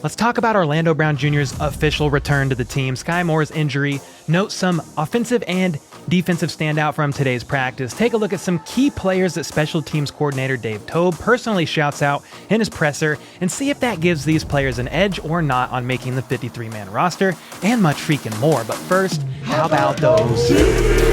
Let's talk about Orlando Brown Jr.'s official return to the team. Skyy Moore's injury. Note some offensive and defensive standout from today's practice. Take a look at some key players that special teams coordinator Dave Toab personally shouts out in his presser, and see if that gives these players an edge or not on making the 53-man roster, and much freaking more. But first, how about those?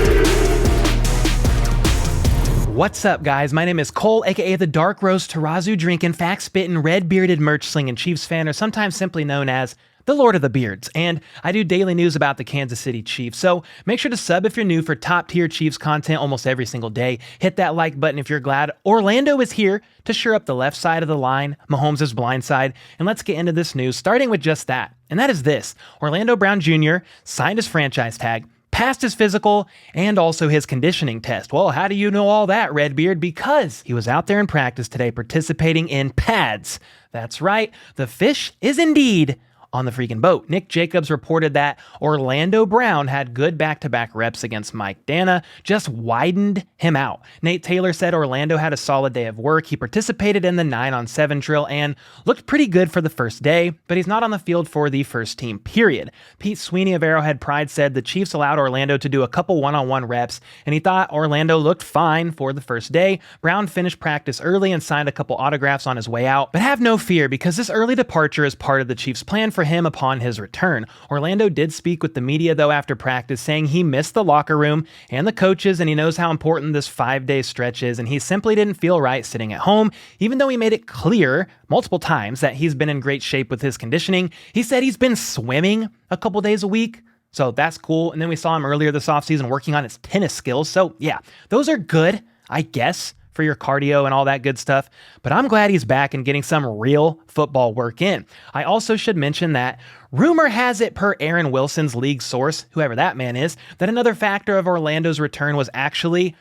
What's up, guys? My name is Cole, aka the Dark Roast Tarazu drinking, fact spitting, red bearded, merch slinging Chiefs fan, or sometimes simply known as the Lord of the Beards. And I do daily news about the Kansas City Chiefs. So make sure to sub if you're new for top tier Chiefs content almost every single day. Hit that like button if you're glad Orlando is here to shore up the left side of the line, Mahomes' blind side. And let's get into this news, starting with just that. And that is this: Orlando Brown Jr. signed his franchise tag, passed his physical, and also his conditioning test. Well, how do you know all that, Redbeard? Because he was out there in practice today participating in pads. That's right, the fish is indeed on the freaking boat. Nick Jacobs reported that Orlando Brown had good back-to-back reps against Mike Dana, just widened him out. Nate Taylor said Orlando had a solid day of work. He participated in the 9-on-7 drill and looked pretty good for the first day, but he's not on the field for the first team, period. Pete Sweeney of Arrowhead Pride said the Chiefs allowed Orlando to do a couple one-on-one reps, and he thought Orlando looked fine for the first day. Brown finished practice early and signed a couple autographs on his way out, but have no fear because this early departure is part of the Chiefs' plan for him upon his return. Orlando did speak with the media though after practice, saying he missed the locker room and the coaches, and he knows how important this 5-day stretch is, and he simply didn't feel right sitting at home, even though he made it clear multiple times that he's been in great shape with his conditioning. He said he's been swimming a couple days a week, so that's cool. And then we saw him earlier this offseason working on his tennis skills. So yeah, those are good, I guess, for your cardio and all that good stuff, but I'm glad he's back and getting some real football work in. I also should mention that rumor has it, per Aaron Wilson's league source, whoever that man is, that another factor of Orlando's return was actually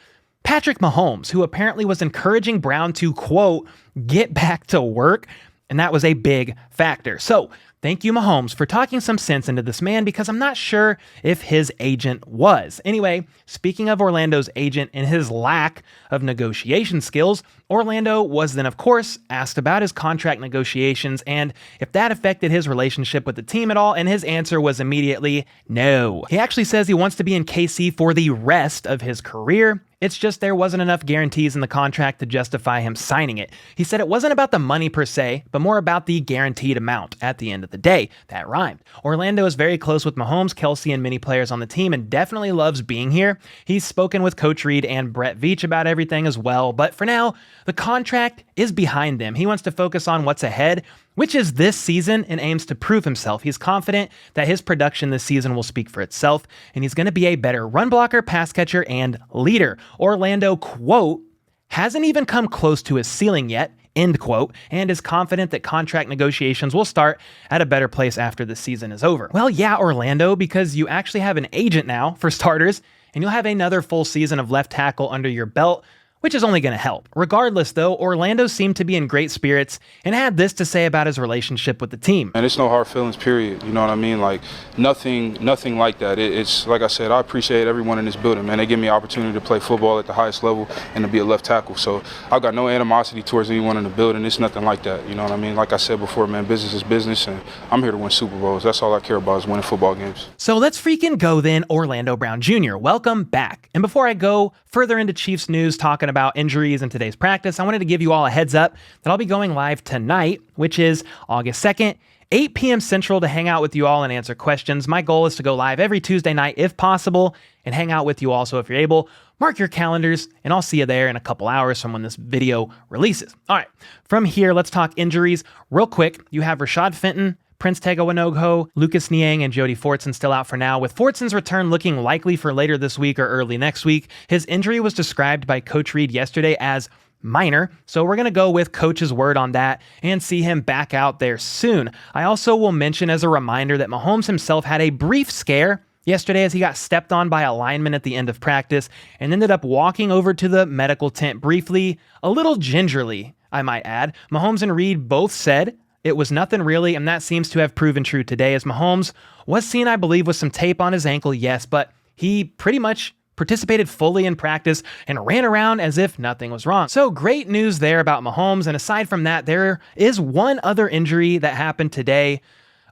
Patrick Mahomes, who apparently was encouraging Brown to, quote, get back to work, and that was a big factor. So thank you, Mahomes, for talking some sense into this man, because I'm not sure if his agent was. Anyway, speaking of Orlando's agent and his lack of negotiation skills, Orlando was then, of course, asked about his contract negotiations and if that affected his relationship with the team at all, and his answer was immediately no. He actually says he wants to be in KC for the rest of his career. It's just there wasn't enough guarantees in the contract to justify him signing it. He said it wasn't about the money per se, but more about the guaranteed amount at the end of the day. That rhymed. Orlando is very close with Mahomes, Kelsey, and many players on the team, and definitely loves being here. He's spoken with Coach Reed and Brett Veach about everything as well, but for now, the contract is behind them. He wants to focus on what's ahead, which is this season, and aims to prove himself. He's confident that his production this season will speak for itself, and he's going to be a better run blocker, pass catcher, and leader. Orlando, quote, hasn't even come close to his ceiling yet, end quote, and is confident that contract negotiations will start at a better place after the season is over. Well, yeah, Orlando, because you actually have an agent now, for starters, and you'll have another full season of left tackle under your belt, which is only going to help. Regardless, though, Orlando seemed to be in great spirits and had this to say about his relationship with the team. And it's no hard feelings, period. You know what I mean? Like, nothing like that. It's like I said, I appreciate everyone in this building, man. They give me an opportunity to play football at the highest level and to be a left tackle. So I've got no animosity towards anyone in the building. It's nothing like that. You know what I mean? Like I said before, man, business is business, and I'm here to win Super Bowls. That's all I care about, is winning football games. So let's freaking go then, Orlando Brown Jr. Welcome back. And before I go further into Chiefs news, talking about injuries in today's practice, I wanted to give you all a heads up that I'll be going live tonight, which is August 2nd, 8 p.m. Central, to hang out with you all and answer questions. My goal is to go live every Tuesday night if possible and hang out with you all. So if you're able, mark your calendars and I'll see you there in a couple hours from when this video releases. All right, from here, let's talk injuries real quick. You have Rashad Fenton, Prince Tega Wanogho, Lucas Niang, and Jody Fortson still out for now, with Fortson's return looking likely for later this week or early next week. His injury was described by Coach Reed yesterday as minor, so we're going to go with Coach's word on that and see him back out there soon. I also will mention as a reminder that Mahomes himself had a brief scare yesterday as he got stepped on by a lineman at the end of practice and ended up walking over to the medical tent briefly, a little gingerly, I might add. Mahomes and Reed both said it was nothing really, and that seems to have proven true today, as Mahomes was seen, I believe, with some tape on his ankle, yes, but he pretty much participated fully in practice and ran around as if nothing was wrong. So great news there about Mahomes. And aside from that, there is one other injury that happened today,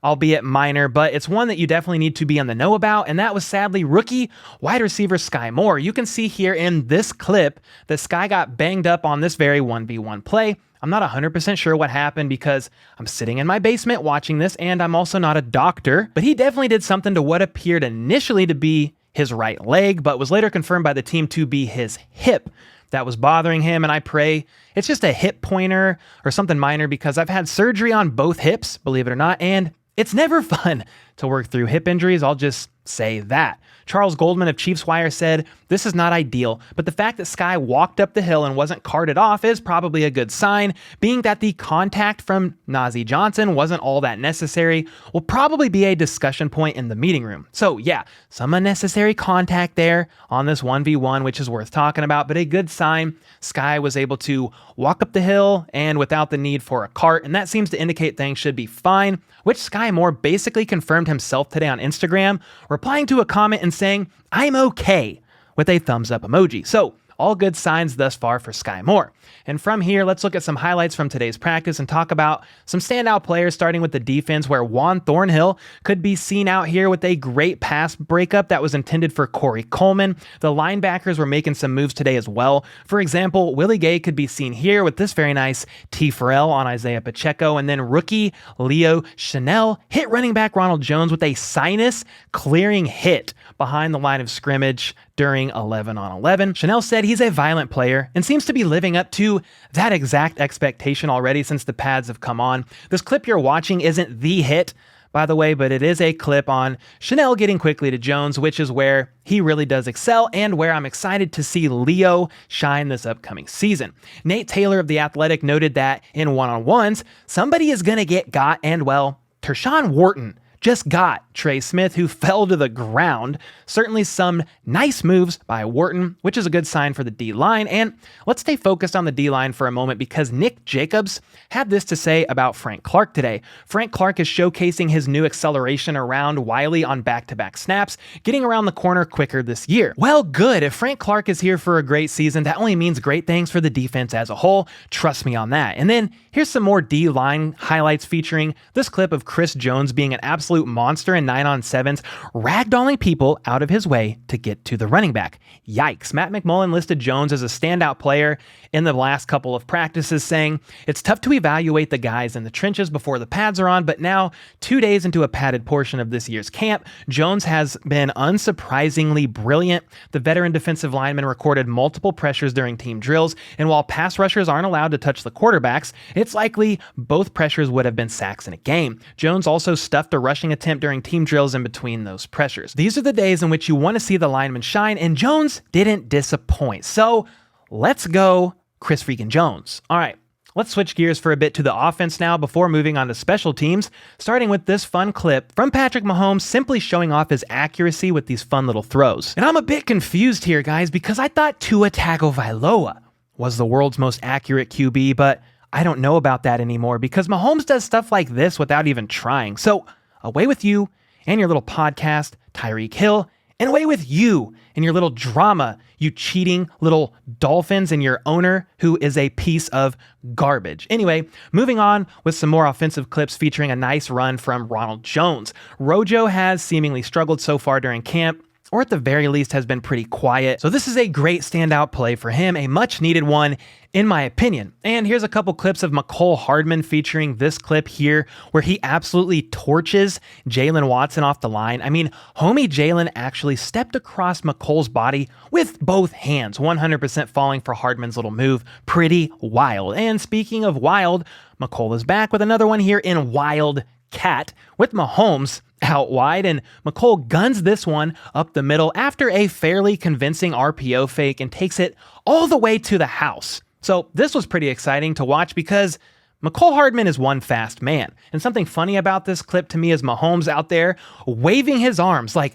albeit minor, but it's one that you definitely need to be on the know about, and that was sadly rookie wide receiver Skyy Moore. You can see here in this clip that Skyy got banged up on this very 1v1 play. I'm not 100% sure what happened because I'm sitting in my basement watching this, and I'm also not a doctor, but he definitely did something to what appeared initially to be his right leg, but was later confirmed by the team to be his hip that was bothering him. And I pray it's just a hip pointer or something minor, because I've had surgery on both hips, believe it or not, and it's never fun to work through hip injuries. I'll just say that. Charles Goldman of Chiefs Wire said, "This is not ideal, but the fact that Skyy walked up the hill and wasn't carted off is probably a good sign, being that the contact from Nazeeh Johnson wasn't all that necessary, will probably be a discussion point in the meeting room." So yeah, some unnecessary contact there on this 1v1, which is worth talking about, but a good sign. Skyy was able to walk up the hill and without the need for a cart, and that seems to indicate things should be fine, which Skyy Moore basically confirmed himself today on Instagram, replying to a comment and saying, "I'm okay," with a thumbs up emoji. So all good signs thus far for Skyy Moore. And from here, let's look at some highlights from today's practice and talk about some standout players, starting with the defense, where Juan Thornhill could be seen out here with a great pass breakup that was intended for Corey Coleman. The linebackers were making some moves today as well. For example, Willie Gay could be seen here with this very nice T. Farrell on Isaiah Pacheco, and then rookie Leo Chanel hit running back Ronald Jones with a sinus clearing hit behind the line of scrimmage during 11-on-11. Chanel said he's a violent player and seems to be living up to that exact expectation already since the pads have come on. This clip you're watching isn't the hit, by the way, but it is a clip on Chanel getting quickly to Jones, which is where he really does excel and where I'm excited to see Leo shine this upcoming season. Nate Taylor of The Athletic noted that in one-on-ones, somebody is going to got, and well, Tershawn Wharton just got Trey Smith, who fell to the ground. Certainly some nice moves by Wharton, which is a good sign for the D-line. And let's stay focused on the D-line for a moment, because Nick Jacobs had this to say about Frank Clark today. Frank Clark is showcasing his new acceleration around Wiley on back-to-back snaps, getting around the corner quicker this year. Well, good. If Frank Clark is here for a great season, that only means great things for the defense as a whole. Trust me on that. And then here's some more D-line highlights featuring this clip of Chris Jones being an absolute monster in 9-on-7s, ragdolling people out of his way to get to the running back. Yikes. Matt McMullen listed Jones as a standout player in the last couple of practices, saying, "It's tough to evaluate the guys in the trenches before the pads are on, but now, 2 days into a padded portion of this year's camp, Jones has been unsurprisingly brilliant. The veteran defensive lineman recorded multiple pressures during team drills, and while pass rushers aren't allowed to touch the quarterbacks, it's likely both pressures would have been sacks in a game. Jones also stuffed a rushing attempt during team drills in between those pressures." These are the days in which you want to see the lineman shine, and Jones didn't disappoint. So let's go Chris freaking Jones. All right, let's switch gears for a bit to the offense now before moving on to special teams, starting with this fun clip from Patrick Mahomes simply showing off his accuracy with these fun little throws. And I'm a bit confused here, guys, because I thought Tua Tagovailoa was the world's most accurate QB, but I don't know about that anymore because Mahomes does stuff like this without even trying. So away with you and your little podcast, Tyreek Hill, and away with you and your little drama, you cheating little Dolphins and your owner who is a piece of garbage. Anyway, moving on with some more offensive clips featuring a nice run from Ronald Jones. Rojo has seemingly struggled so far during camp, or at the very least has been pretty quiet. So this is a great standout play for him, a much needed one in my opinion. And here's a couple clips of Mecole Hardman featuring this clip here where he absolutely torches Jalen Watson off the line. I mean, homie Jalen actually stepped across Mecole's body with both hands, 100% falling for Hardman's little move. Pretty wild. And speaking of wild, Mecole is back with another one here in Wild Cat with Mahomes out wide, and Mecole guns this one up the middle after a fairly convincing RPO fake and takes it all the way to the house. So this was pretty exciting to watch because Mecole Hardman is one fast man. And something funny about this clip to me is Mahomes out there waving his arms like,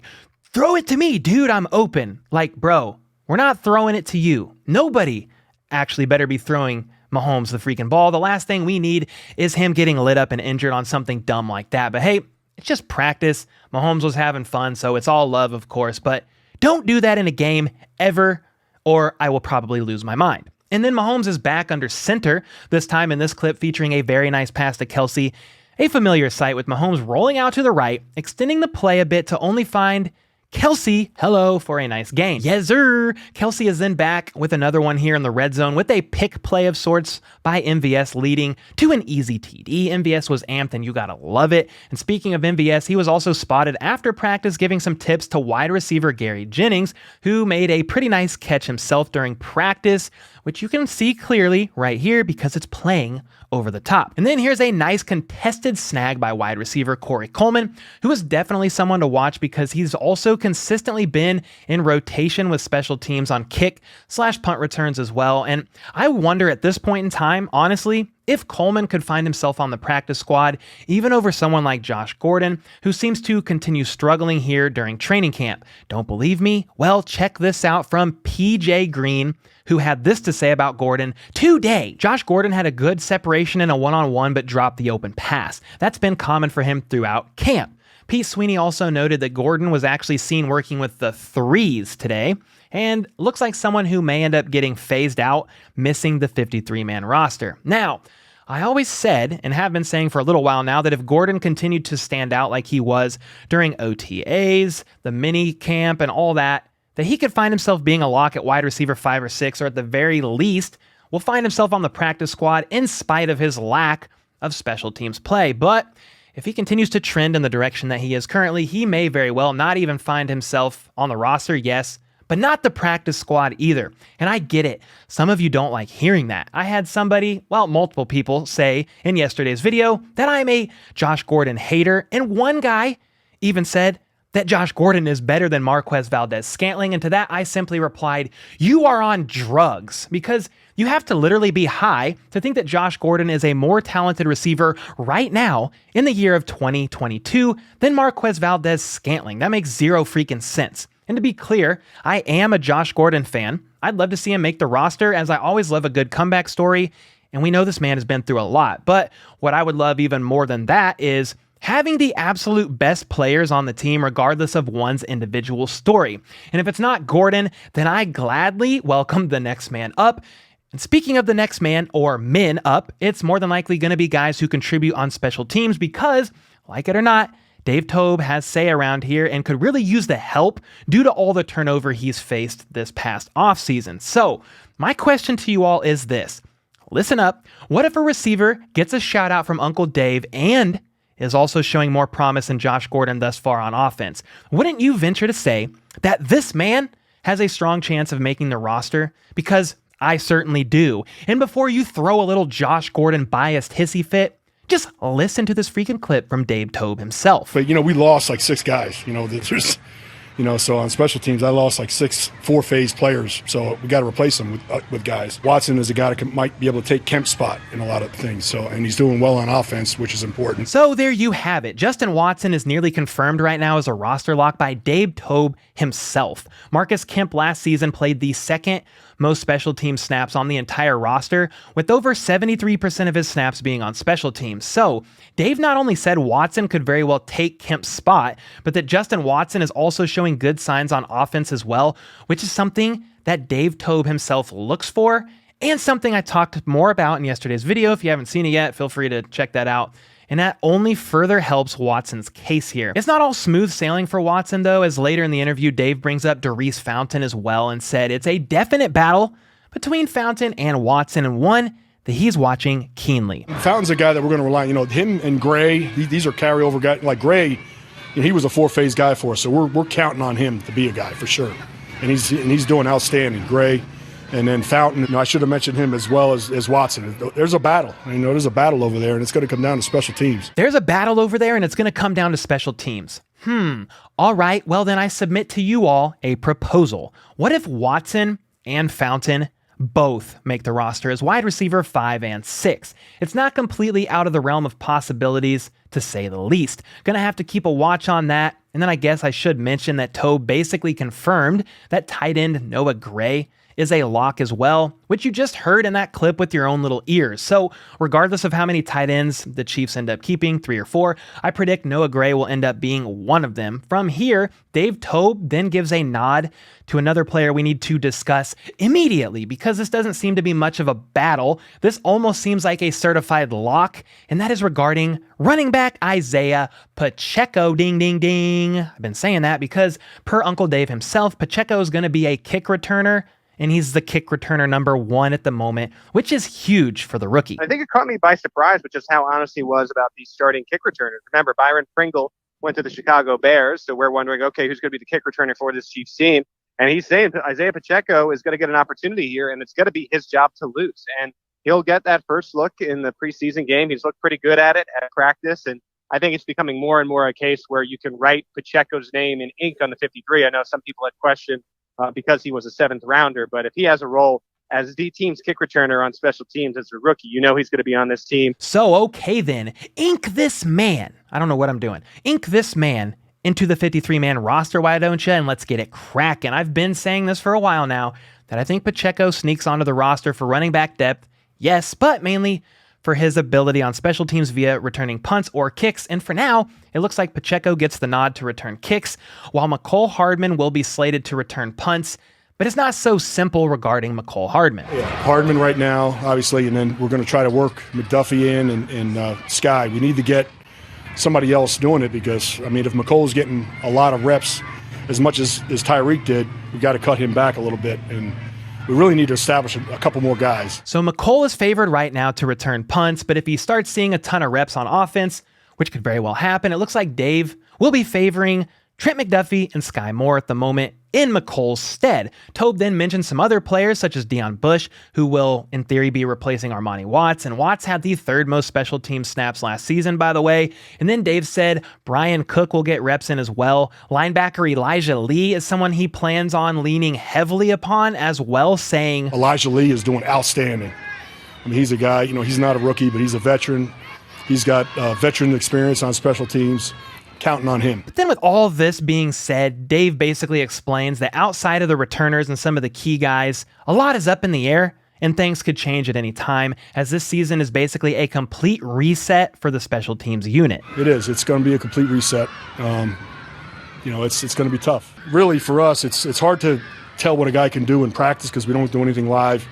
throw it to me, dude, I'm open. Like, bro, we're not throwing it to you. Nobody actually better be throwing Mahomes the freaking ball. The last thing we need is him getting lit up and injured on something dumb like that. But hey, it's just practice. Mahomes was having fun, so it's all love, of course. But Don't do that in a game ever, or I will probably lose my mind. And then Mahomes is back under center, this time in this clip featuring a very nice pass to Kelce. A familiar sight with Mahomes rolling out to the right, extending the play a bit to only find Kelce, hello, for a nice gain. Yes, sir. Kelce is then back with another one here in the red zone with a pick play of sorts by MVS, leading to an easy TD. MVS was amped and you gotta love it. And speaking of MVS, he was also spotted after practice giving some tips to wide receiver Gary Jennings, who made a pretty nice catch himself during practice, which you can see clearly right here because it's playing over the top. And then here's a nice contested snag by wide receiver Corey Coleman, who is definitely someone to watch because he's also consistently been in rotation with special teams on kick/punt returns as well. And I wonder at this point in time, honestly, if Coleman could find himself on the practice squad, even over someone like Josh Gordon, who seems to continue struggling here during training camp. Don't believe me? Well, check this out from PJ Green, who had this to say about Gordon today. Josh Gordon had a good separation in a one-on-one, but dropped the open pass. That's been common for him throughout camp. Pete Sweeney also noted that Gordon was actually seen working with the threes today, and looks like someone who may end up getting phased out, missing the 53-man roster. Now, I always said, and have been saying for a little while now, that if Gordon continued to stand out like he was during OTAs, the mini camp, and all that he could find himself being a lock at wide receiver 5 or 6, or at the very least, will find himself on the practice squad in spite of his lack of special teams play. But if he continues to trend in the direction that he is currently, he may very well not even find himself on the roster, yes, but not the practice squad either. And I get it. Some of you don't like hearing that. I had somebody, well, multiple people say in yesterday's video that I'm a Josh Gordon hater, and one guy even said that Josh Gordon is better than Marquez Valdes-Scantling, and to that I simply replied, you are on drugs, because you have to literally be high to think that Josh Gordon is a more talented receiver right now in the year of 2022 than Marquez Valdes-Scantling. That makes zero freaking sense. And to be clear, I am a Josh Gordon fan. I'd love to see him make the roster, as I always love a good comeback story, and we know this man has been through a lot. But what I would love even more than that is having the absolute best players on the team regardless of one's individual story. And if it's not Gordon, then I gladly welcome the next man up. And speaking of the next man or men up, it's more than likely going to be guys who contribute on special teams because, like it or not, Dave Toab has say around here and could really use the help due to all the turnover he's faced this past offseason. So my question to you all is this. Listen up. What if a receiver gets a shout out from Uncle Dave and is also showing more promise than Josh Gordon thus far on offense? Wouldn't you venture to say that this man has a strong chance of making the roster? Because I certainly do. And before you throw a little Josh Gordon biased hissy fit, just listen to this freaking clip from Dave Toab himself. But, we lost like 6 guys. So on special teams, I lost like 6 4-phase players. So we got to replace them with guys. Watson is a guy that might be able to take Kemp's spot in a lot of things. And he's doing well on offense, which is important. So there you have it. Justin Watson is nearly confirmed right now as a roster lock by Dave Toab himself. Marcus Kemp last season played the second most special team snaps on the entire roster, with over 73% of his snaps being on special teams. So Dave not only said Watson could very well take Kemp's spot, but that Justin Watson is also showing good signs on offense as well, which is something that Dave Toab himself looks for, and something I talked more about in yesterday's video. If you haven't seen it yet, feel free to check that out. And that only further helps Watson's case here. It's not all smooth sailing for Watson, though, as later in the interview, Dave brings up DeRuse Fountain as well and said it's a definite battle between Fountain and Watson, and one that he's watching keenly. Fountain's a guy that we're going to rely on. Him and Gray, these are carryover guys. Like Gray, he was a 4-phase guy for us, so we're counting on him to be a guy for sure. And he's doing outstanding. Gray. And then Fountain, I should have mentioned him as well as Watson. There's a battle. There's a battle over there, and it's going to come down to special teams. There's a battle over there, and it's going to come down to special teams. All right, well then I submit to you all a proposal. What if Watson and Fountain both make the roster as wide receiver 5 and 6? It's not completely out of the realm of possibilities, to say the least. Gonna have to keep a watch on that. And then I guess I should mention that Toab basically confirmed that tight end Noah Gray is a lock as well, which you just heard in that clip with your own little ears. So regardless of how many tight ends the Chiefs end up keeping, 3 or 4, I predict Noah Gray will end up being one of them. From here, Dave Toab then gives a nod to another player we need to discuss immediately, because this doesn't seem to be much of a battle. This almost seems like a certified lock, and that is regarding running back Isaiah Pacheco. Ding, ding, ding. I've been saying that because per Uncle Dave himself, Pacheco is going to be a kick returner, and he's the kick returner number 1 at the moment, which is huge for the rookie. I think it caught me by surprise, which is how honest he was about these starting kick returners. Remember, Byron Pringle went to the Chicago Bears, so we're wondering, okay, who's going to be the kick returner for this Chiefs team? And he's saying Isaiah Pacheco is going to get an opportunity here, and it's going to be his job to lose. And he'll get that first look in the preseason game. He's looked pretty good at it at practice, and I think it's becoming more and more a case where you can write Pacheco's name in ink on the 53. I know some people had questioned because he was a 7th rounder, but if he has a role as the team's kick returner on special teams as a rookie, you know he's going to be on this team. So, okay then, ink this man. I don't know what I'm doing. Ink this man into the 53-man roster, why don't you? And let's get it cracking. I've been saying this for a while now, that I think Pacheco sneaks onto the roster for running back depth, yes, but mainly for his ability on special teams via returning punts or kicks. And for now, it looks like Pacheco gets the nod to return kicks, while Mecole Hardman will be slated to return punts. But it's not so simple regarding Mecole Hardman. Yeah, Hardman right now, obviously, and then we're going to try to work McDuffie in and Skyy. We need to get somebody else doing it because, I mean, if McColl's getting a lot of reps as much as Tyreek did, we've got to cut him back a little bit, and we really need to establish a couple more guys. So Mecole is favored right now to return punts, but if he starts seeing a ton of reps on offense, which could very well happen, it looks like Dave will be favoring Trent McDuffie and Skyy Moore at the moment in McColl's stead. Toab then mentioned some other players such as Deion Bush, who will in theory be replacing Armani Watts, and Watts had the 3rd most special team snaps last season, by the way. And then Dave said Brian Cook will get reps in as well. Linebacker Elijah Lee is someone he plans on leaning heavily upon as well, saying Elijah Lee is doing outstanding. I mean, he's a guy, you know, he's not a rookie, but he's a veteran. He's got veteran experience on special teams. Counting on him. But then with all this being said, Dave basically explains that outside of the returners and some of the key guys, a lot is up in the air and things could change at any time, as this season is basically a complete reset for the special teams unit. It is. It's going to be a complete reset. You know, it's going to be tough. Really, for us, it's hard to tell what a guy can do in practice because we don't do anything live.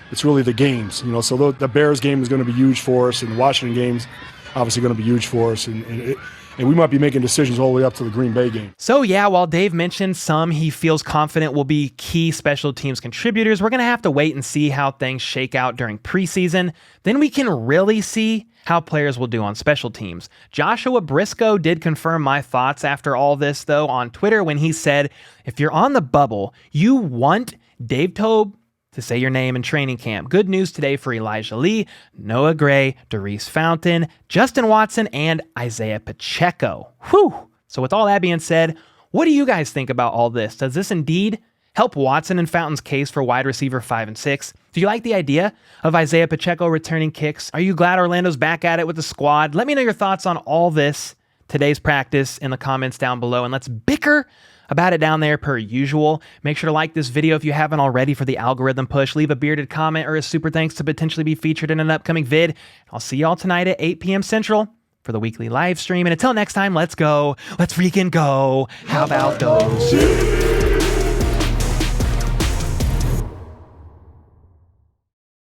It's really the games, you know. So the Bears game is going to be huge for us, and the Washington game's obviously going to be huge for us, and we might be making decisions all the way up to the Green Bay game. So yeah, while Dave mentioned some he feels confident will be key special teams contributors, we're going to have to wait and see how things shake out during preseason. Then we can really see how players will do on special teams. Joshua Briscoe did confirm my thoughts after all this, though, on Twitter when he said, if you're on the bubble, you want Dave Toab to say your name in training camp. Good news today for Elijah Lee, Noah Gray, DeRuse Fountain, Justin Watson, and Isaiah Pacheco. Whew! So with all that being said, what do you guys think about all this? Does this indeed help Watson and Fountain's case for wide receiver 5 and 6? Do you like the idea of Isaiah Pacheco returning kicks? Are you glad Orlando's back at it with the squad? Let me know your thoughts on all this, today's practice, in the comments down below, and let's bicker about it down there per usual. Make sure to like this video if you haven't already for the algorithm push. Leave a bearded comment or a super thanks to potentially be featured in an upcoming vid. I'll see y'all tonight at 8 p.m. Central for the weekly live stream. And until next time, let's go. Let's freaking go. How about those?